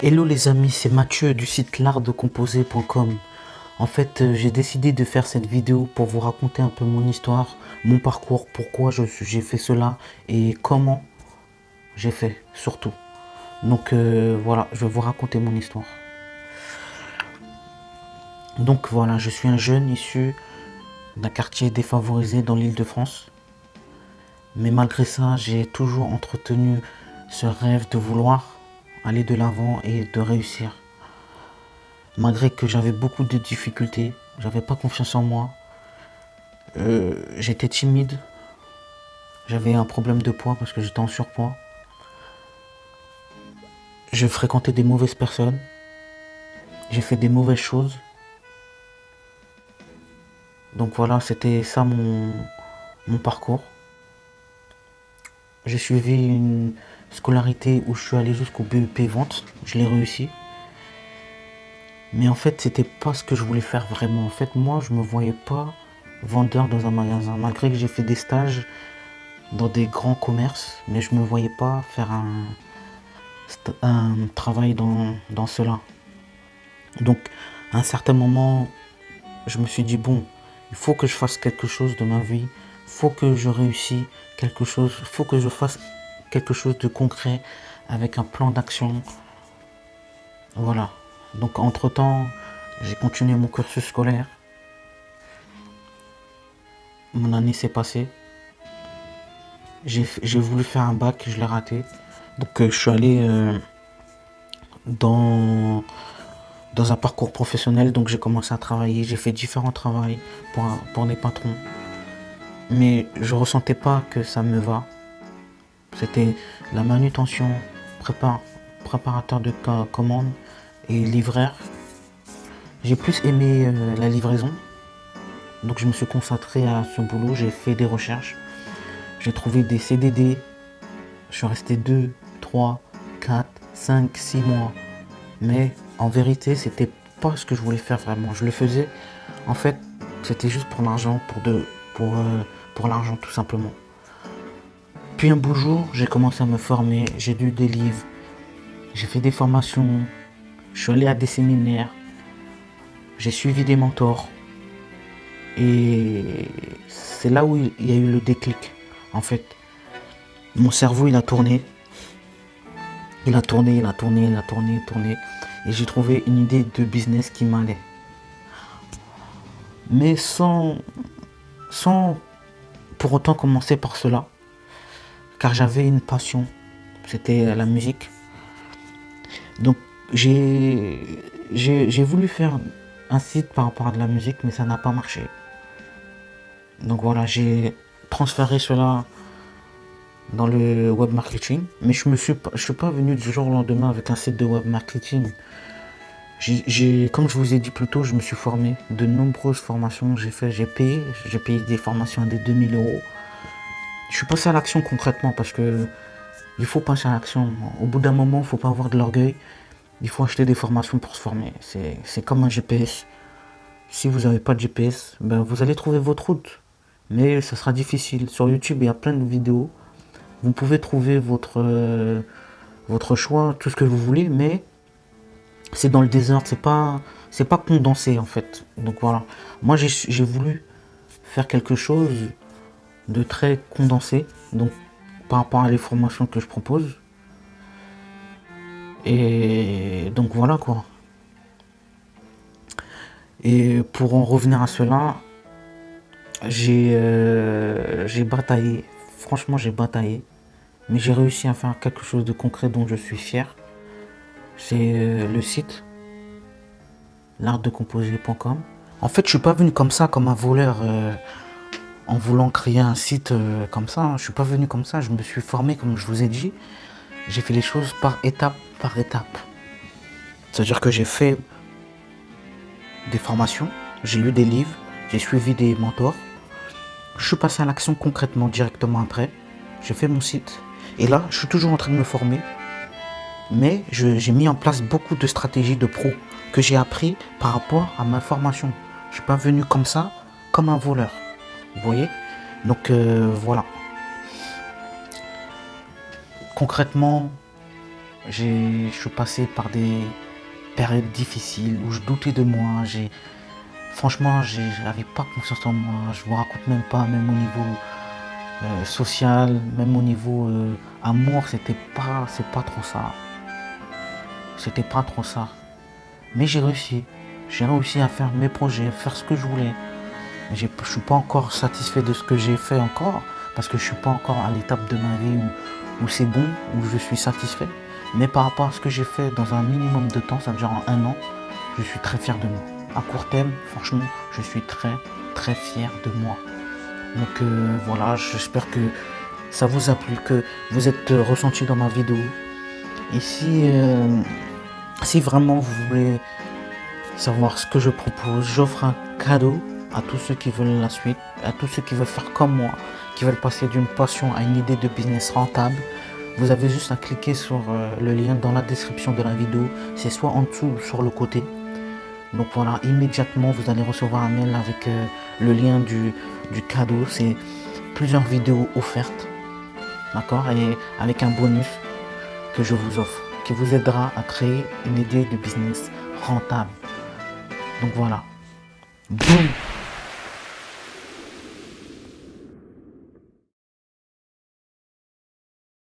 Hello les amis, c'est Mathieu du site l'artdecomposer.com. En fait, j'ai décidé de faire cette vidéo pour vous raconter un peu mon histoire, mon parcours, pourquoi j'ai fait cela et comment j'ai fait, surtout. Donc voilà, je vais vous raconter mon histoire. Donc voilà, je suis un jeune issu d'un quartier défavorisé dans l'Île-de-France. Mais malgré ça, j'ai toujours entretenu ce rêve de vouloir aller de l'avant et de réussir. Malgré que j'avais beaucoup de difficultés, j'avais pas confiance en moi, j'étais timide, j'avais un problème de poids parce que j'étais en surpoids. Je fréquentais des mauvaises personnes, j'ai fait des mauvaises choses. Donc voilà, c'était ça mon parcours. J'ai suivi une scolarité où je suis allé jusqu'au BEP vente, je l'ai réussi. Mais en fait, c'était pas ce que je voulais faire vraiment. En fait, moi, je me voyais pas vendeur dans un magasin. Malgré que j'ai fait des stages dans des grands commerces, mais je me voyais pas faire un travail dans cela. Donc, à un certain moment, je me suis dit, bon, il faut que je fasse quelque chose de ma vie, il faut que je réussisse quelque chose, il faut que je fasse quelque chose de concret avec un plan d'action. Voilà. Donc, entre-temps, j'ai continué mon cursus scolaire. Mon année s'est passée. J'ai voulu faire un bac, je l'ai raté. Donc, je suis allé dans un parcours professionnel, donc j'ai commencé à travailler, j'ai fait différents travaux pour des patrons. Mais je ressentais pas que ça me va. C'était la manutention, préparateur de commandes et livreur. J'ai plus aimé la livraison. Donc je me suis concentré à ce boulot, j'ai fait des recherches. J'ai trouvé des CDD. Je suis resté 2, 3, 4, 5, 6 mois. Mais en vérité, c'était pas ce que je voulais faire vraiment. Je le faisais, en fait, c'était juste pour l'argent, pour l'argent tout simplement. Puis un beau jour, j'ai commencé à me former, j'ai lu des livres, j'ai fait des formations, je suis allé à des séminaires, j'ai suivi des mentors. Et c'est là où il y a eu le déclic. En fait, mon cerveau, il a tourné. Il a tourné. Et j'ai trouvé une idée de business qui m'allait. Mais sans pour autant commencer par cela. Car j'avais une passion. C'était la musique. Donc j'ai voulu faire un site par rapport à de la musique, mais ça n'a pas marché. Donc voilà, j'ai transféré cela dans le web marketing, mais je suis pas venu du jour au lendemain avec un site de web marketing. Comme je vous ai dit plus tôt, je me suis formé, de nombreuses formations j'ai payé des formations à des 2000 euros. Je suis passé à l'action concrètement parce que il faut passer à l'action. Au bout d'un moment, il ne faut pas avoir de l'orgueil. Il faut acheter des formations pour se former. C'est comme un GPS. Si vous n'avez pas de GPS, ben vous allez trouver votre route. Mais ça sera difficile. Sur YouTube, il y a plein de vidéos. Vous pouvez trouver votre choix, tout ce que vous voulez, mais c'est dans le désordre, c'est pas condensé en fait. Donc voilà. Moi j'ai voulu faire quelque chose de très condensé, donc par rapport à les formations que je propose. Et donc voilà quoi. Et pour en revenir à cela, j'ai bataillé. Franchement, j'ai bataillé. Mais j'ai réussi à faire quelque chose de concret dont je suis fier. C'est le site l'artdecomposer.com. En fait, je suis pas venu comme ça, comme un voleur, en voulant créer un site comme ça. Hein. Je suis pas venu comme ça. Je me suis formé, comme je vous ai dit. J'ai fait les choses par étape par étape. C'est-à-dire que j'ai fait des formations, j'ai lu des livres, j'ai suivi des mentors. Je suis passé à l'action concrètement, directement après. J'ai fait mon site. Et là, je suis toujours en train de me former. Mais j'ai mis en place beaucoup de stratégies de pro que j'ai appris par rapport à ma formation. Je suis pas venu comme ça, comme un voleur. Vous voyez? Donc voilà. Concrètement, Je suis passé par des périodes difficiles où je doutais de moi. Franchement, j'avais pas confiance en moi. Je vous raconte même pas, même au niveau social, même au niveau amour, c'est pas trop ça. C'était pas trop ça. Mais j'ai réussi. J'ai réussi à faire mes projets, à faire ce que je voulais. Je ne suis pas encore satisfait de ce que j'ai fait encore, parce que je ne suis pas encore à l'étape de ma vie où c'est bon, où je suis satisfait. Mais par rapport à ce que j'ai fait dans un minimum de temps, ça veut dire en un an, je suis très fier de moi. À court terme, franchement, je suis très très fier de moi. Donc voilà, j'espère que ça vous a plu, que vous êtes ressenti dans ma vidéo. Et si vraiment vous voulez savoir ce que je propose, j'offre un cadeau à tous ceux qui veulent la suite, à tous ceux qui veulent faire comme moi, qui veulent passer d'une passion à une idée de business rentable. Vous avez juste à cliquer sur le lien dans la description de la vidéo, c'est soit en dessous ou sur le côté. Donc voilà, immédiatement vous allez recevoir un mail avec le lien du cadeau. C'est plusieurs vidéos offertes, d'accord, et avec un bonus que je vous offre, qui vous aidera à créer une idée de business rentable. Donc voilà, boum.